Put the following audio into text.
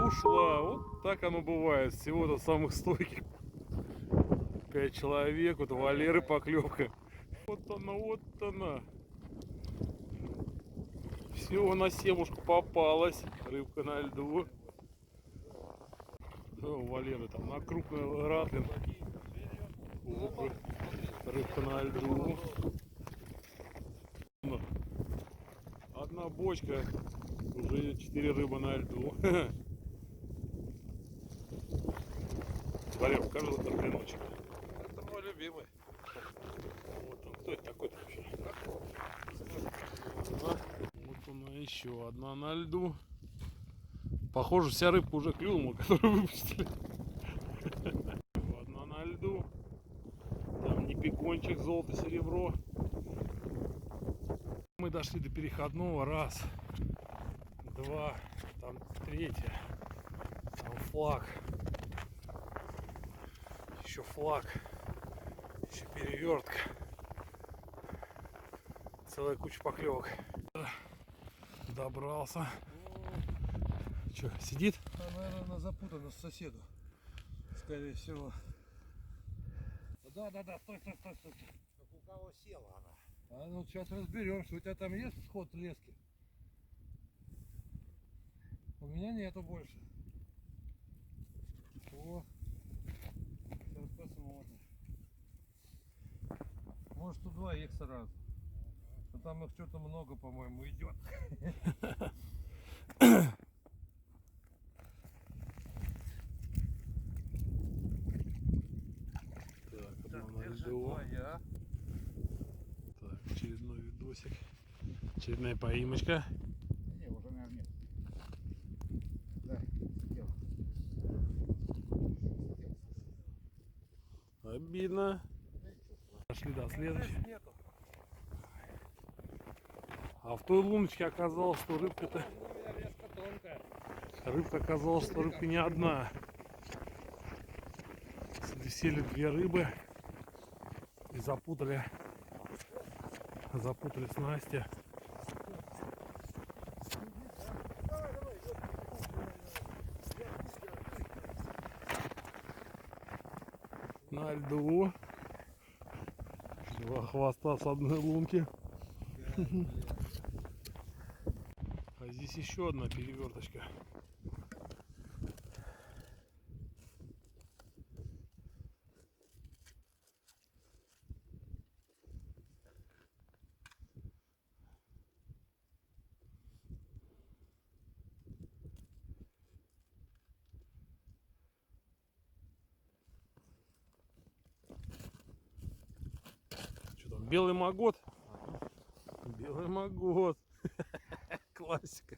ушла. Вот так оно бывает. Всего-то самых стойких 5 человек. Вот у Валеры поклевка. Вот она, вот она. Все, на семушку попалась. Рыбка на льду. Да, у Валеры там на крупный ратлин. Опа. Рыбка на льду. Одна бочка. Уже 4 рыбы на льду. Валер, покажи за карпиночек. Это мой любимый. Вот он. Кто это такой вообще? Вот она еще одна на льду. Похоже, вся рыбка уже клюнула, которую выпустили. Одна на льду. Там не пикончик, золото, серебро. Мы дошли до переходного. Раз, два, там третья. Там флаг. Еще флаг. Еще перевертка. Целая куча поклевок. Добрался. Че, сидит? Она запутана с соседу. Скорее всего. Да, стой. Как у кого села она? А ну сейчас разберемся. У тебя там есть сход лески? У меня нету больше. О, сейчас посмотрим. Может, у двоих сразу. Но там их что-то много, по-моему, идет. Так, одна на льду. Так, очередной видосик. Очередная поимочка. Не, уже, наверное, нет. Да, сидел. Обидно. Дошли до следующей. А в той луночке оказалось, что рыбка-то... Рыбка оказалась, что рыбка не одна. Висели две рыбы и запутали снасти. На льду. Два хвоста с одной лунки. А здесь еще одна переверточка. Что там, белый магот? Белый магот. Классика.